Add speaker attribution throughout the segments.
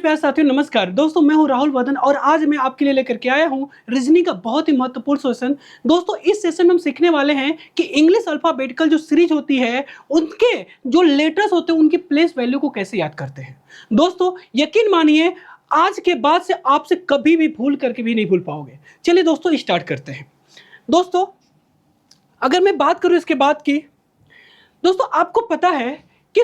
Speaker 1: प्यारे साथियों, नमस्कार दोस्तों। मैं हूं राहुल वर्धन और आज मैं आपके लिए लेकर के आया हूं रीजनिंग का बहुत ही महत्वपूर्ण सेशन। दोस्तों, इस सेशन में हम सीखने वाले हैं कि इंग्लिश अल्फाबेटिकल जो सीरीज होती है उनके जो लेटर्स होते हैं उनकी प्लेस वैल्यू को कैसे याद करते हैं। दोस्तों, यकीन मानिए आज के बाद से आपसे कभी भी भूल करके भी नहीं भूल पाओगे। चलिए दोस्तों, स्टार्ट करते हैं। दोस्तों, अगर मैं बात करूं इसके बाद की, दोस्तों आपको पता है कि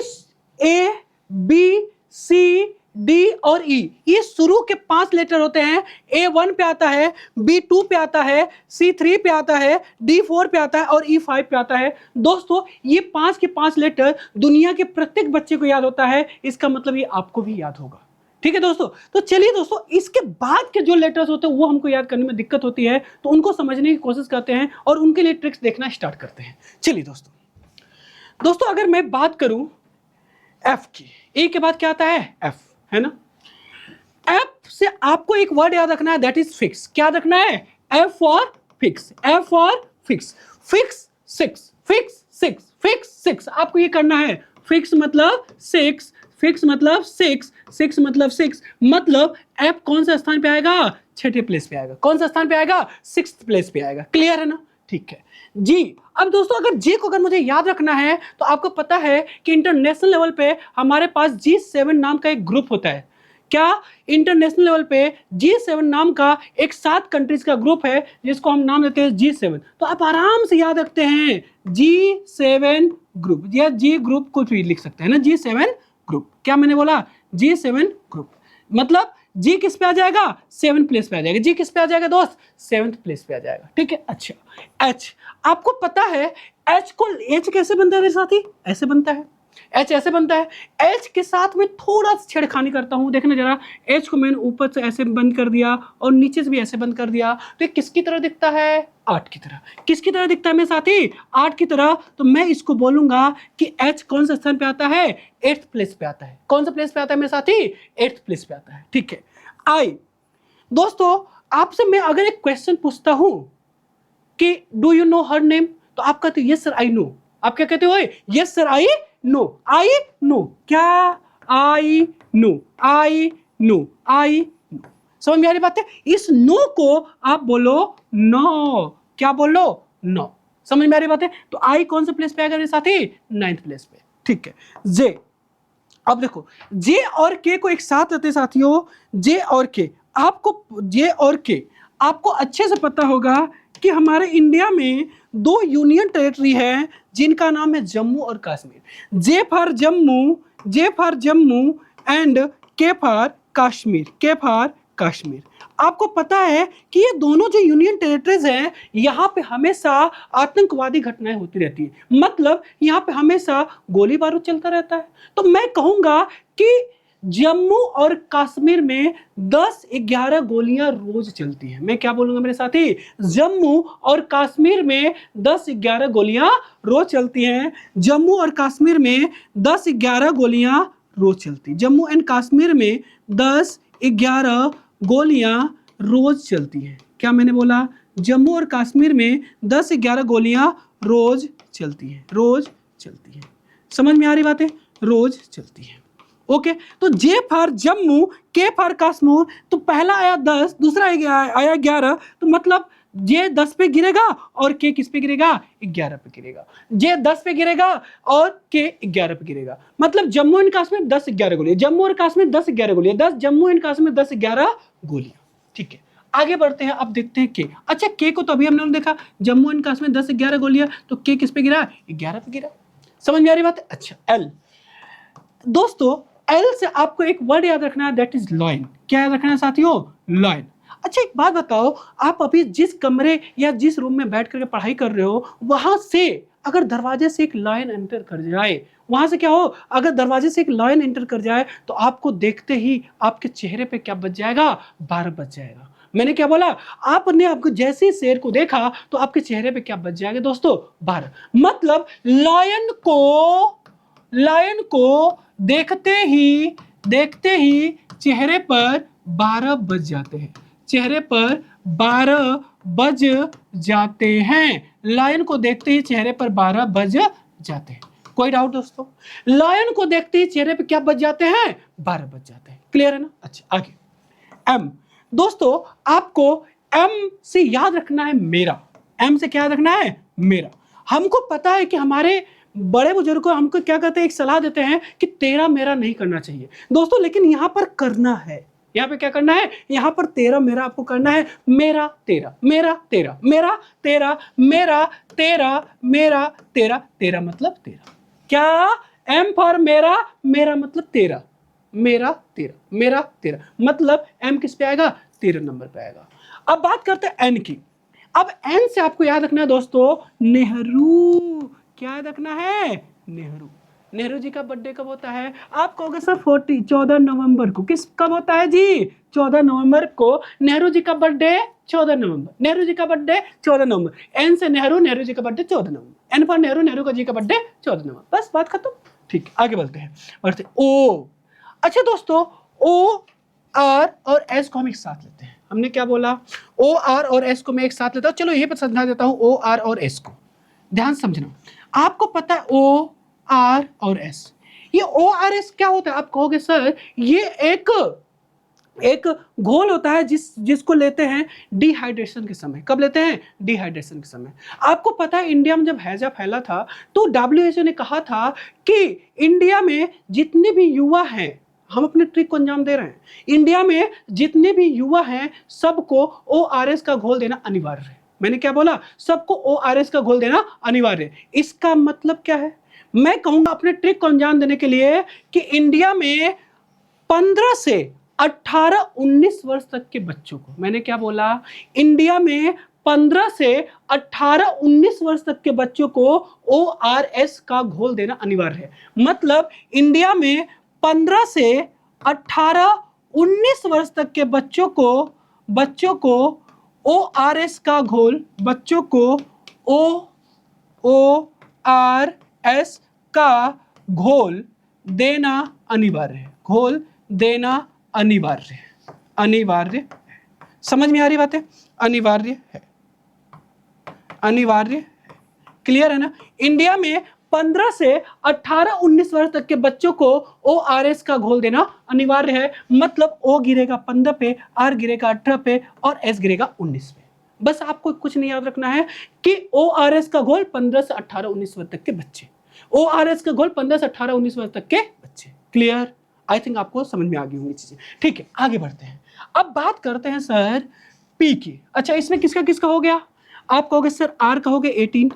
Speaker 1: ए, बी, सी, डी और ई ये शुरू के 5 लेटर होते हैं। ए 1 पे आता है, बी 2 पे आता है, सी 3 पे आता है, डी 4 पे आता है और ई 5 पे आता है। दोस्तों, ये 5 के 5 लेटर दुनिया के प्रत्येक बच्चे को याद होता है। इसका मतलब ये आपको भी याद होगा। ठीक है दोस्तों, तो चलिए दोस्तों, इसके बाद के जो लेटर्स होते हैं वो हमको याद करने में दिक्कत होती है, तो उनको समझने की कोशिश करते हैं और उनके लिए ट्रिक्स देखना स्टार्ट करते हैं। चलिए दोस्तों, अगर मैं बात करूं एफ की, ए के बाद क्या आता है? एफ, है ना। एफ से आपको एक वर्ड याद रखना है, दैट इज फिक्स। क्या रखना है? F for fix, F for fix. Fix 6, fix 6, fix 6 आपको ये करना है। फिक्स मतलब 6, फिक्स मतलब 6, 6 मतलब 6, मतलब एफ कौन सा स्थान पे आएगा? 6ठे प्लेस पे आएगा। कौन सा स्थान पे आएगा? 6th प्लेस पे आएगा। क्लियर है ना? ठीक है जी। अब दोस्तों, अगर जी को अगर मुझे याद रखना है तो आपको पता है कि इंटरनेशनल लेवल पे हमारे पास G7 नाम का एक ग्रुप होता है। क्या? इंटरनेशनल लेवल पे G7 नाम का एक 7 कंट्रीज का ग्रुप है जिसको हम नाम देते हैं G7। तो आप आराम से याद रखते हैं G7 ग्रुप, या जी ग्रुप कुछ भी लिख सकते हैं ना, G7 ग्रुप। क्या मैंने बोला? G7 ग्रुप मतलब जी किस पे आ जाएगा? 7 प्लेस पे आ जाएगा। जी किस पे आ जाएगा दोस्त? 7th प्लेस पे आ जाएगा। ठीक है। अच्छा, एच आपको पता है एच को, एच कैसे बनता है मेरे साथी? ऐसे बनता है। एच ऐसे बनता है। एच के साथ में थोड़ा सा छेड़खानी करता हूं, देखना जरा। एच को मैंने ऊपर से ऐसे बंद कर दिया और नीचे से भी ऐसे बंद कर दिया, तो ये किसकी तरह दिखता है? 8 की तरह। किसकी तरह दिखता है मेरे साथी? 8 की तरह। तो मैं इसको बोलूंगा कि एच कौन सा स्थान पे आता है? 8th प्लेस पे आता है। कौन सा प्लेस पे आता है मेरे साथी? 8th प्लेस पे आता है। ठीक है। आई, दोस्तों आपसे मैं अगर एक क्वेश्चन पूछता हूं कि do you know her name, तो आप कहते हो यस सर आई नो। आप क्या कहते हो? Yes sir I know, I know. क्या? I know, I know, I know. समझ में आ रही बात है? इस नो को आप बोलो नो। क्या बोलो? नो। समझ में आ रही बात है? तो आई कौन से प्लेस पे आएगा मेरे साथी? 9th प्लेस पे। ठीक है। जे, अब देखो जे और के को एक साथ रखते साथियों, जे और के। आपको जे और के आपको अच्छे से पता होगा कि हमारे इंडिया में 2 यूनियन टेरिटरी है जिनका नाम है जम्मू और Kashmir. J for Jammu, J for Jammu and के फॉर कश्मीर, के फॉर कश्मीर। आपको पता है कि ये दोनों जो यूनियन टेरिटरीज हैं, यहाँ पे हमेशा आतंकवादी घटनाएं होती रहती है। मतलब यहाँ पे हमेशा गोली बारूद चलता रहता है। तो मैं कहूंगा कि जम्मू और कश्मीर में 10-11 गोलियां रोज चलती हैं। मैं क्या बोलूंगा मेरे साथी? जम्मू और कश्मीर में 10-11 गोलियां रोज चलती हैं। जम्मू और कश्मीर में 10-11 गोलियां रोज चलती। जम्मू एंड कश्मीर में 10-11 गोलियां रोज चलती हैं। क्या मैंने बोला? जम्मू और कश्मीर में 10-11 गोलियां रोज चलती हैं। रोज चलती हैं। समझ में आ रही बातें? रोज चलती हैं। ओके। तो जे फॉर जम्मू, के फॉर कश्मीर, तो पहला आया 10, दूसरा आया 11, तो मतलब जे 10 पे गिरेगा और के किस पे गिरेगा? 11 पे गिरेगा। जे 10 पे गिरेगा और के 11 पे गिरेगा। मतलब जम्मू एंड कश्मीर 10-11 गोलियां, जम्मू और कश्मीर 10-11 गोलियां, 10 जम्मू एंड कश्मीर 10-11 गोलियां। ठीक है, आगे बढ़ते हैं। अब देखते हैं के। अच्छा, के को तो अभी हमने देखा, जम्मू एंड कश्मीर 10-11 गोलियां, तो के किस पे गिरा? 11 पे गिरा। समझ में आ रही बात है? अच्छा, एल। दोस्तों, एल से आपको एक वर्ड याद रखना है, दैट इज लाइन। क्या याद रखना है साथियों? लाइन। अच्छा, एक बात बताओ, आप अभी जिस कमरे या जिस रूम में बैठ करके पढ़ाई कर रहे हो, वहां से अगर दरवाजे से एक लाइन एंटर कर जाए, वहां से क्या हो? अगर दरवाजे से एक लाइन एंटर कर जाए तो आपको देखते ही आपके चेहरे पे क्या बच जाएगा? 12 बच जाएगा। मैंने क्या बोला? आपने आपको जैसे ही शेर को देखा तो आपके चेहरे पे क्या बच जाएगा दोस्तों? 12। मतलब लायन को देखते ही चेहरे पर 12 बज जाते हैं। चेहरे पर 12 बज जाते हैं। लायन को देखते ही चेहरे पर 12 बज जाते हैं। कोई डाउट दोस्तों? लायन को देखते ही चेहरे पे क्या बज जाते हैं? 12 बज जाते हैं। क्लियर है ना? अच्छा आगे एम। दोस्तों आपको एम से याद रखना है मेरा। एम से क्या याद रखना है? मेरा। हमको पता है कि हमारे बड़े बुजुर्ग को हमको क्या कहते हैं, एक सलाह देते हैं कि तेरा मेरा नहीं करना चाहिए दोस्तों, लेकिन यहां पर करना है। यहां पे क्या करना है? यहां पर तेरा मेरा आपको करना है। मेरा तेरा, मेरा तेरा, मेरा तेरा, मेरा तेरा, मेरा तेरा, तेरा मतलब तेरा। क्या? एम फॉर मेरा, मेरा मतलब तेरा, मेरा तेरा, मेरा तेरा मतलब एम किस पे आएगा? 13 नंबर पे आएगा। अब बात करते हैं एन की। अब एन से आपको याद रखना है दोस्तों नेहरू। क्या याद रखना है? नेहरू। नेहरू जी का बर्थडे कब होता है? आप कहोगे सर 14 नवंबर को। किस कब होता है जी? 14 नवंबर को नेहरू जी का बर्थडे 14 नवंबर। नेहरू जी का बर्थडे 14 नवंबर। एन से नेहरू, नेहरू जी का बर्थडे 14 नवंबर। एन फॉर नेहरू, नेहरू का जी का बर्थडे 14 नवंबर। बस बात खत्म। ठीक, आगे बढ़ते हैं। ओ। अच्छा दोस्तों ओ आर और एस को हम एक साथ लेते हैं। हमने क्या बोला? ओ आर और एस को मैं एक साथ लेता हूं। चलो ये पर समझा देता हूं ओ आर और एस को। ध्यान समझना। आपको पता है ओ आर और एस, ये ओ आर एस क्या होता है? आप कहोगे सर ये एक घोल होता है जिसको लेते हैं डिहाइड्रेशन के समय। कब लेते हैं? डिहाइड्रेशन के समय। आपको पता है इंडिया में जब हैजा फैला था तो WHO ने कहा था कि इंडिया में जितने भी युवा हैं, हम अपने ट्रिक को अंजाम दे रहे हैं, इंडिया में जितने भी युवा हैं सबको ORS का घोल देना अनिवार्य है। मैंने क्या बोला? सबको ORS का घोल देना अनिवार्य है। इसका मतलब क्या है? मैं कहूंगा अपने ट्रिक को अंजाम देने के लिए कि इंडिया में 15 से 18-19 वर्ष तक के बच्चों को, मैंने क्या बोला? इंडिया में 15 से 18-19 वर्ष तक के बच्चों को ORS का घोल देना अनिवार्य है। मतलब इंडिया में 15 से 18-19 वर्ष तक के बच्चों को ORS का घोल, बच्चों को ORS का घोल देना अनिवार्य है। घोल देना अनिवार्य है। अनिवार्य है। समझ में आ रही बात है? अनिवार्य है। अनिवार्य है। क्लियर है ना? इंडिया में 15 से 18-19 वर्ष तक के बच्चों को ORS का घोल देना अनिवार्य है। मतलब O गिरेगा 15 पे, R गिरेगा 18 पे और S गिरेगा 19 पे। बस आपको कुछ नहीं याद रखना है कि ORS का घोल 15 से 18-19 वर्ष तक के बच्चे, ORS का घोल 15 से 18-19 वर्ष तक के बच्चे। क्लियर? आई थिंक आपको समझ में आ गई होंगी चीजें। ठीक है, आगे बढ़ते हैं। अब बात करते हैं सर पी की। अच्छा इसमें किसका किसका हो गया? आप कहोगे सर आर कहोगे 18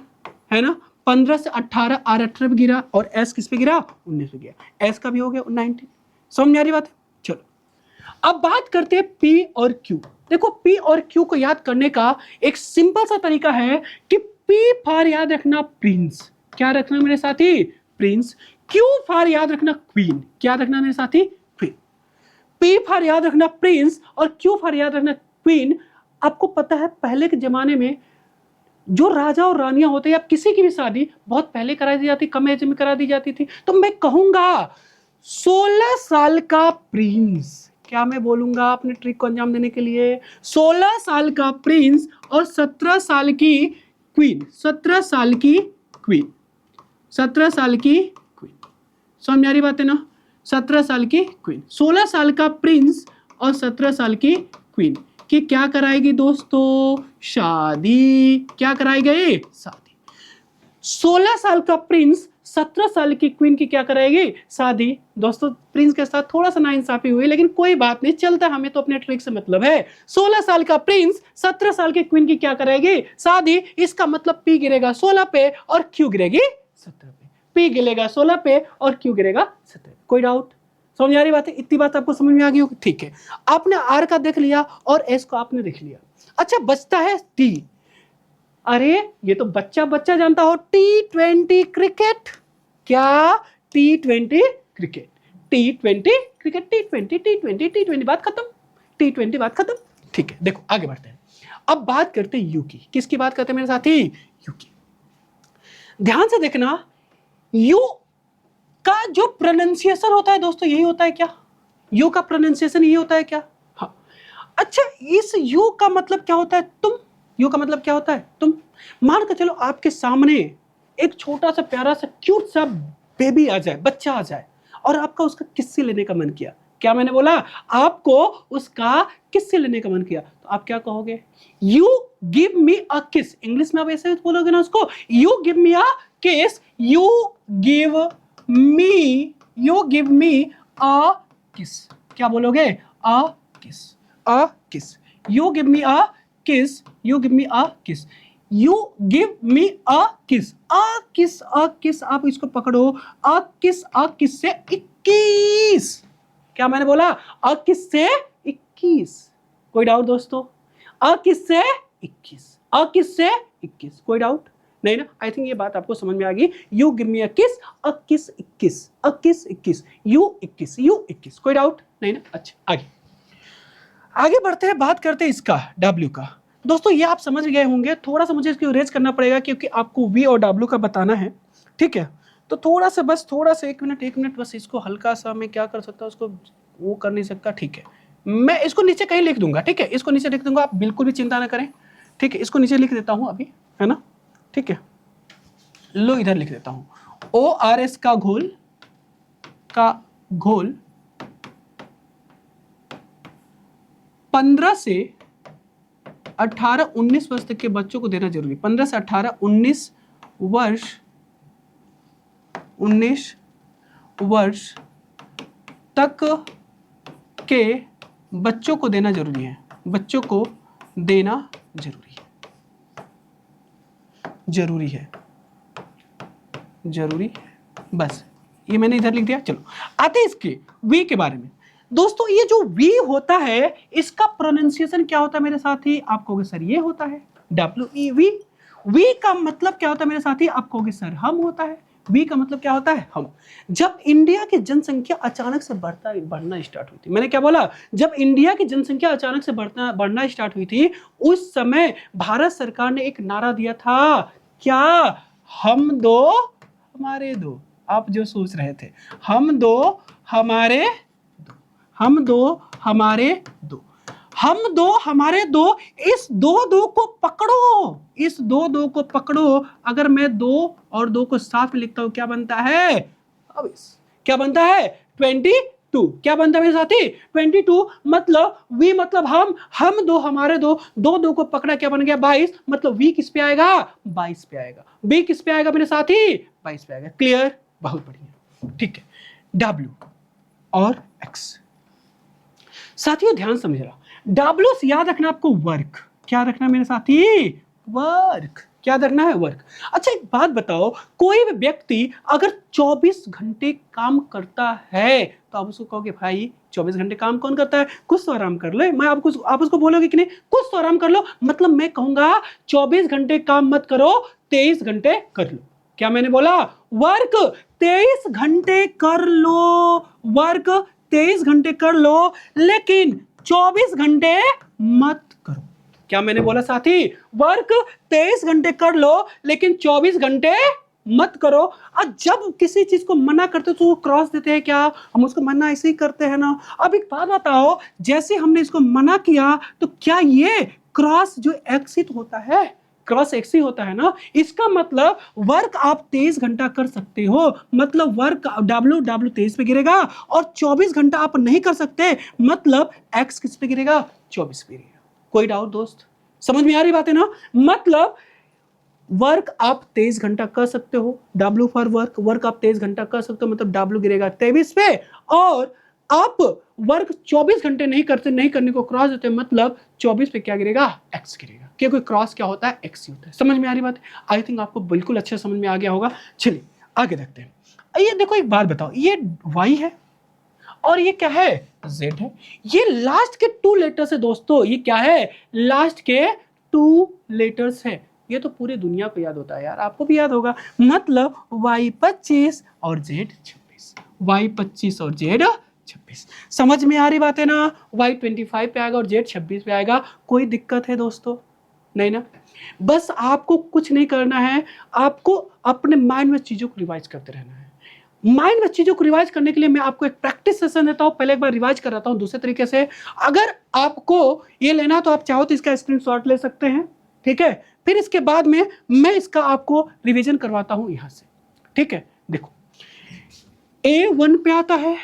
Speaker 1: है ना, 15 से 18, आर 18 पे गिरा और एस किस पे गिरा? 19 पे गिरा। एस का भी हो गया 19। समझ में आ रही बात है? चलो अब बात करते हैं पी और क्यू। देखो पी और क्यू को याद करने का एक सिंपल सा तरीका है कि पी फॉर याद रखना प्रिंस। क्या रखना मेरे साथी? प्रिंस। क्यू फॉर याद रखना क्वीन। क्या रखना मेरे साथी? क्वीन। पी फॉर याद रखना प्रिंस और क्यू फॉर याद रखना क्वीन। आपको पता है पहले के जमाने में जो राजा और रानियां होते हैं, या किसी की भी शादी बहुत पहले करा दी जाती, कम एज में करा दी जाती थी, तो मैं कहूंगा 16 साल का प्रिंस। क्या मैं बोलूंगा अपने ट्रिक को अंजाम देने के लिए? 16 साल का प्रिंस और 17 साल की क्वीन। 17 साल की क्वीन। 17 साल की क्वीन। समझ में आ रही बात है ना? 17 साल की क्वीन। 16 साल का प्रिंस और 17 साल की क्वीन कि क्या कराएगी दोस्तों? शादी। क्या कराई गई? शादी। 16 साल का प्रिंस 17 साल की क्वीन की क्या कराएगी? शादी। दोस्तों प्रिंस के साथ थोड़ा सा नाइंसाफी हुई, लेकिन कोई बात नहीं, चलता, हमें तो अपने ट्रिक से मतलब है। 16 साल का प्रिंस 17 साल की क्वीन की क्या कराएगी? शादी। इसका मतलब पी गिरेगा 16 पे और क्यू गिरेगी 17 पे। पी गिरेगा 16 पे और क्यू गिरेगा 17 पे। कोई डाउट? समझ आ रही बात है? इतनी बात आपको समझ में आ गई होगी? ठीक है, आपने आर का देख लिया और एस को आपने देख लिया। अच्छा बचता है टी। अरे ये तो बच्चा बच्चा जानता हो, T20 क्रिकेट। क्या? T20 cricket. T20 cricket. T20 बात खत्म। T20 बात खत्म। ठीक है, देखो आगे बढ़ते हैं। अब बात करते हैं यू की। किसकी बात करते हैं मेरे साथी? यू की। ध्यान से देखना, यू का जो प्रोनाउंसिएशन होता है दोस्तों यही होता है क्या? यू का प्रोनाउंसिएशन यही होता है क्या? हाँ। अच्छा इस यू का मतलब क्या होता है? तुम। यू का मतलब क्या होता है? तुम। मान कर चलो आपके सामने एक छोटा सा प्यारा सा क्यूट सा बेबी आ जाए, बच्चा आ जाए, और आपका उसका किस्से लेने का मन किया। क्या मैंने बोला? आपको उसका किससे लेने का मन किया तो आप क्या कहोगे? यू गिव मी अ किस। इंग्लिश में आप ऐसे बोलोगे ना उसको, यू गिव मी अ किस, यू गिव मी अ किस। क्या बोलोगे? अ किस, अ किस। यू गिव मी अ किस, यू गिव मी अ किस, यू गिव मी अ किस। अ किस, अ किस, आप इसको पकड़ो। अ किस से 21। क्या मैंने बोला? अ किस से 21। कोई डाउट दोस्तों? अ किस से 21, अ किस से 21। कोई डाउट नहीं ना? आई थिंक ये बात आपको समझ में आ गई। यू गिव मी अ किस, अ किस 21, अ किस 21, यू 21, यू 21। कोई डाउट नहीं ना? अच्छा, आगे बढ़ते हैं, बात करते हैं इसका W का। दोस्तों ये आप समझ गए होंगे, थोड़ा सा मुझे इसको इरेज करना पड़ेगा क्योंकि आपको V और W का बताना है, ठीक है? तो थोड़ा सा बस, थोड़ा सा एक मिनट बस, इसको हल्का सा मैं क्या कर सकता हूँ, उसको वो कर नहीं सकता, ठीक है? मैं इसको नीचे कहीं लिख दूंगा, ठीक है? इसको नीचे लिख दूंगा, आप बिल्कुल भी चिंता ना करें, ठीक है? इसको नीचे लिख देता हूँ अभी, है ना? ठीक है, लो इधर लिख देता हूँ, ORS का घोल 15 से 18-19 वर्ष तक के बच्चों को देना जरूरी। 15 से 18-19 वर्ष तक के बच्चों को देना जरूरी है, बच्चों को देना जरूरी है। बस ये मैंने इधर लिख दिया। चलो आते हैं इसके वी के बारे में। दोस्तों ये जो वी होता है इसका प्रोनाउंसिएशन क्या होता है मेरे साथी? आप कहोगे सर ये होता है WEV। वी का मतलब क्या होता है मेरे साथी? आप कहोगे सर हम होता है। वी का मतलब क्या होता है? हम। जब इंडिया की जनसंख्या अचानक से बढ़ना स्टार्ट हुई थी, मैंने क्या बोला? जब इंडिया की जनसंख्या अचानक से बढ़ना स्टार्ट हुई थी, उस समय भारत सरकार ने एक नारा दिया था, क्या? हम दो हमारे दो। आप जो सोच रहे थे, हम दो हमारे दो, हम दो हमारे दो, हम दो हमारे दो। इस दो को पकड़ो, इस दो को पकड़ो। अगर मैं 2 और 2 को साथ में लिखता हूं क्या बनता है? अब क्या बनता है? 22। क्या बनता है मेरे साथी? 22। मतलब वी मतलब हम दो हमारे दो, दो को पकड़ा, क्या बन गया? 22। मतलब वी किस पे आएगा? 22 पे आएगा। बी किस पे आएगा मेरे साथी? 22 पे आएगा। क्लियर? बहुत बढ़िया, ठीक है। W और X साथियों ध्यान समझना, W से याद रखना आपको वर्क। क्या रखना मेरे साथी? वर्क। क्या रखना है? वर्क। अच्छा एक बात बताओ, कोई भी व्यक्ति अगर 24 घंटे काम करता है तो आप उसको कहोगे भाई 24 घंटे काम कौन करता है? कुछ तो आराम कर ले। आप उसको बोलोगे कि नहीं कुछ तो आराम कर लो? मतलब मैं कहूंगा 24 घंटे काम मत करो, 23 घंटे कर लो। क्या मैंने बोला? वर्क 23 घंटे कर लो, वर्क 23 घंटे कर लो, लेकिन 24 घंटे मत करो। क्या मैंने बोला साथी? वर्क 23 घंटे कर लो, लेकिन 24 घंटे मत करो। और जब किसी चीज को मना करते तो वो क्रॉस देते हैं क्या? हम उसको मना ऐसे ही करते हैं ना। अब एक बात बताओ, जैसे हमने इसको मना किया तो क्या ये क्रॉस जो एक्सिट होता है, क्रॉस एक्स ही होता है ना? इसका मतलब वर्क आप 23 घंटा कर सकते हो, मतलब वर्क W 23 पे गिरेगा, और 24 घंटा आप नहीं कर सकते, मतलब एक्स किस पे गिरेगा? 24 पे गिरेगा। कोई डाउट दोस्त? समझ में आ रही बात है ना? मतलब वर्क आप 23 घंटा कर सकते हो, W फॉर वर्क आप 23 घंटा कर सकते हो, मतलब W गिरेगा 23 पे, और आप वर्क 24 घंटे नहीं करने को क्रॉस देते, मतलब 24 पे क्या गिरेगा? एक्स गिरेगा। क्योंकि क्रॉस क्या होता है? एक्स ही होता है। समझ में आ रही बात? आई थिंक आपको बिल्कुल अच्छे समझ में आ गया होगा। चलिए आगे देखते हैं। ये देखो एक बात बताओ, ये Y है और ये क्या है? Z है। ये लास्ट के 2 लेटर्स है दोस्तों। ये क्या है? लास्ट के 2 लेटर्स है। ये तो पूरी दुनिया को याद होता है यार, आपको भी याद होगा। मतलब Y25 और Z26, Y25 और Z26। समझ में आ रही बात है ना? Y25 पे आएगा और Z26 पे आएगा। कोई दिक्कत है दोस्तों? नहीं ना? बस आपको कुछ नहीं करना है, आपको अपने माइंड में चीजों को रिवाइज करते रहना है। माइंड में चीजों को रिवाइज करने के लिए मैं आपको एक प्रैक्टिस सेशन देता हूं। पहले एक बार रिवाइज कराता हूं दूसरे तरीके से। अगर आपको ये लेना तो आप चाहो तो इसका स्क्रीनशॉट ले सकते हैं, ठीक है? फिर इसके बाद में मैं इसका आपको रिवीजन करवाता हूं यहां से, ठीक है? देखो A1 पे आता है,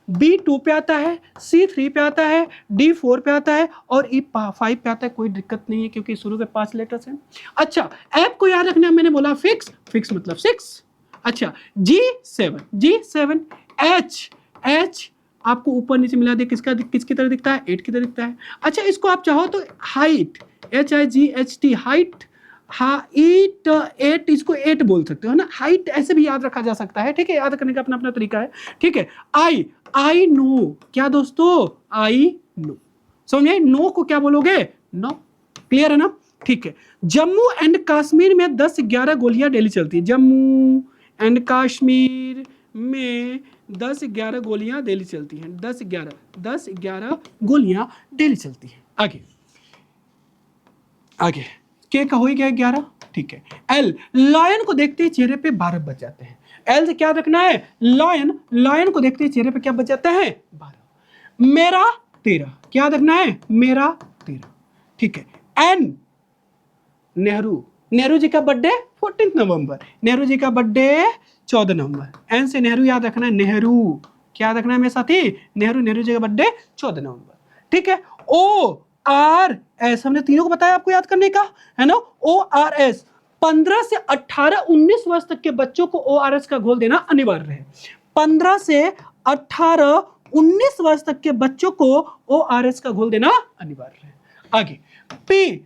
Speaker 1: B2 पे आता है, C3 पे आता है, D4 पे आता है और E5 पे आता है। कोई दिक्कत नहीं है क्योंकि शुरू के 5 लेटर्स हैं। अच्छा, ऐप को याद रखना, मैंने बोला फिक्स, फिक्स मतलब 6। अच्छा, G7 H आपको ऊपर नीचे मिला दे किसकी तरह दिखता है, 8 की तरह दिखता है। अच्छा, इसको आप चाहो तो हाइट, HIGHT हाइट, हाइट 8, इसको 8 बोल सकते हो ना, हाइट ऐसे भी याद रखा जा सकता है, ठीक है, याद करने का अपना अपना तरीका है, ठीक है। आई नो, क्या दोस्तों, आई नो, समझ में? नो को क्या बोलोगे, नो, क्लियर है ना, ठीक है। जम्मू एंड कश्मीर में 10-11 गोलियां डेली चलती है, जम्मू एंड कश्मीर में 10-11 गोलियां डेली चलती हैं, 10-11 गोलियां डेली चलती हैं। आगे के का हो ही गया 11, ठीक है। एल, लायन को देखते ही चेहरे पे 12 बच जाते हैं। एल से क्या रखना है, लायन को देखते ही चेहरे पे क्या बच जाता है, 12। मेरा 13, क्या रखना है, मेरा 13, ठीक है। एन, नेहरू जी का बर्थडे 14 नवंबर, नेहरू जी का बर्थडे 14 नवंबर। एन से नेहरू याद रखना है, नेहरू, क्या रखना है मेरे साथी, नेहरू जी का बर्थडे 14 नवंबर, ठीक है। ORS, हमने तीनों को बताया आपको याद करने का, है ना। ORS 15 से 18-19 वर्ष तक के बच्चों को ORS का घोल देना अनिवार्य है। 15 से 18-19 वर्ष तक के बच्चों को ORS का घोल देना अनिवार्य है। आगे P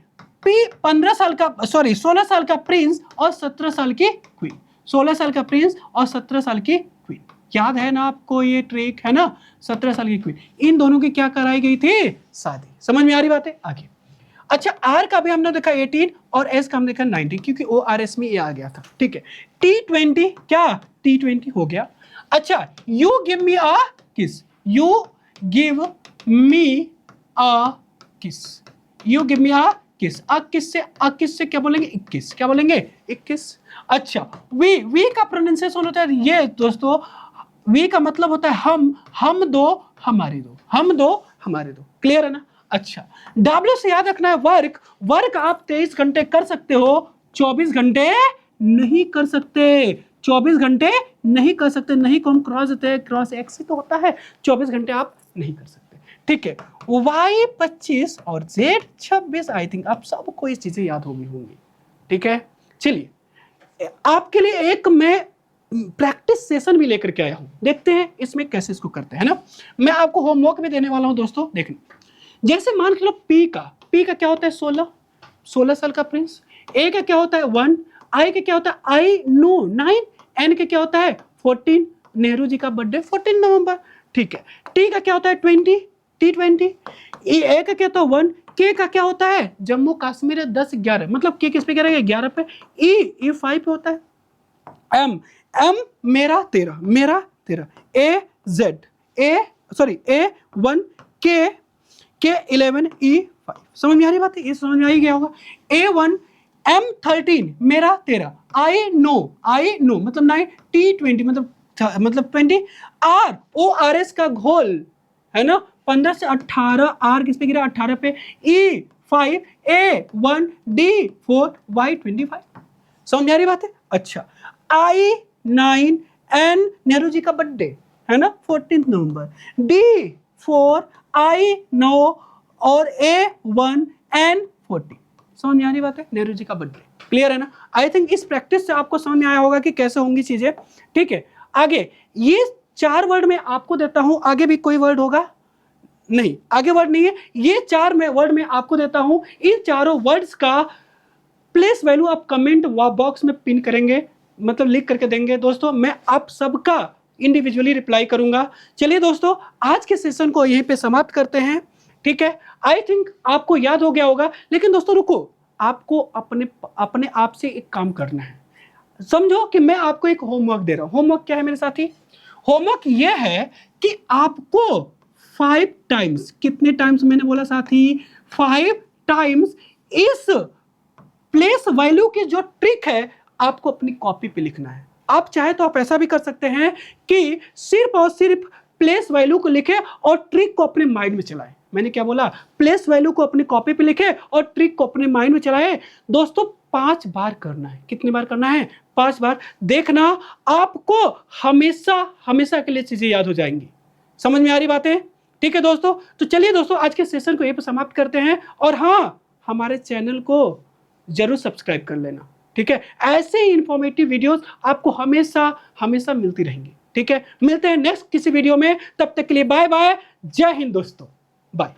Speaker 1: 16 साल का प्रिंस और 17 साल की क्वीन, 16 साल का प्रिंस और 17 साल की क्वीन, याद है ना आपको ये ट्रिक, है ना। 17 साल की क्वीन, इन दोनों की क्या कराई गई थी, शादी। समझ में आ रही बात है, आगे। अच्छा, आर का भी हमने देखा 18 और एस का हमने देखा 19, क्योंकि ORS में ये आ गया था, ठीक है। T20, क्या T20 हो गया। अच्छा, यू गिव मी अ किस, यू गिव मी अ किस, यू गिव मी अ किस, किस से क्या बोलेंगे, 21, क्या बोलेंगे, 21। अच्छा, वी का प्रोनाउंसिएशन होता है ये दोस्तों, वी का मतलब होता है हम दो हमारे दो, हम दो हमारे दो, क्लियर है ना। अच्छा, W से याद रखना है वर्क आप 23 घंटे कर सकते हो, 24 घंटे नहीं कर सकते, 24 घंटे नहीं कर सकते, नहीं को हम क्रॉस देते हैं, क्रॉस एक्स ही तो होता है, 24 घंटे आप नहीं कर सकते, ठीक है। Y 25 और Z 26, आई थिंक आप सबको ये चीजें याद होंगी, ठीक है। चलिए, आपके लिए एक मैं प्रैक्टिस सेशन भी लेकर के आया हूं, देखते हैं इसमें कैसे इसको करते हैं ना। मैं आपको होमवर्क भी देने वाला हूं दोस्तों, देखना। जैसे मान लो P का क्या होता है, 16 साल का प्रिंस। A का क्या होता है, 1। I का क्या होता है, आई नो 9। N का क्या होता है, 14, नेहरू जी का बर्थडे 14 नवंबर, ठीक है। T का क्या होता है, 20, T20। A का क्या होता है, 1। K का क्या होता है, जम्मू कश्मीर 10-11, मतलब K किस पे गिरेगा, 11 पे। E 5 पे होता है। M मेरा 13, A1, K 11, E5। समझ में आ रही बात है, ये समझ में आ ही गया होगा। A1 M13 मेरा 13, आई नो मतलब 9, T20 मतलब 20। ORS का घोल, है ना, 15 से 18, R किस पे गिरा, 18 पे। E5, A1, D4, Y25। समझ में आ रही बात है। अच्छा, I9 N, नेहरू जी का बर्थडे, है ना, 14 नवंबर। D4 I9 और A1 N14। समझ में आ रही बात है, नेहरू जी का बर्थडे, क्लियर है ना। आई थिंक इस प्रैक्टिस से आपको समझ में आया होगा कि कैसे होंगी चीजें, ठीक है। आगे ये 4 वर्ड में आपको देता हूं, आगे भी कोई वर्ड होगा नहीं, आगे वर्ड नहीं है, ये 4 वर्ड में आपको देता हूं। इन चारों वर्ड्स का प्लेस वैल्यू आप कमेंट बॉक्स में पिन करेंगे, मतलब लिख करके देंगे दोस्तों, मैं आप सबका इंडिविजुअली रिप्लाई करूंगा। चलिए दोस्तों, आज के सेशन को यहीं पे समाप्त करते हैं, ठीक है। आई थिंक आपको याद हो गया होगा, लेकिन दोस्तों रुको, आपको अपने आप से एक काम करना है। समझो कि मैं आपको एक होमवर्क दे रहा हूं। होमवर्क क्या है मेरे साथी, होमवर्क यह है कि आपको 5 टाइम्स, कितने टाइम्स मैंने बोला साथी, 5 टाइम्स इस प्लेस वैल्यू की जो ट्रिक है आपको अपनी कॉपी पे लिखना है। आप चाहे तो आप ऐसा भी कर सकते हैं कि सिर्फ और सिर्फ प्लेस वैल्यू को लिखे और ट्रिक को अपने माइंड में चलाएं। मैंने क्या बोला, प्लेस वैल्यू को अपनी कॉपी पे लिखे और ट्रिक को अपने माइंड में चलाएं। दोस्तों 5 बार करना है, कितनी बार करना है, 5 बार। देखना आपको हमेशा के लिए चीजें याद हो जाएंगी। समझ में आ रही बातें? ठीक है दोस्तों, तो चलिए दोस्तों आज के सेशन को यहीं पर समाप्त करते हैं। और हाँ, हमारे चैनल को जरूर सब्सक्राइब कर लेना। ठीक है, ऐसे ही इंफॉर्मेटिव वीडियोस आपको हमेशा हमेशा मिलती रहेंगी। ठीक है, मिलते हैं नेक्स्ट किसी वीडियो में, तब तक के लिए बाय बाय, जय हिंद दोस्तों, बाय।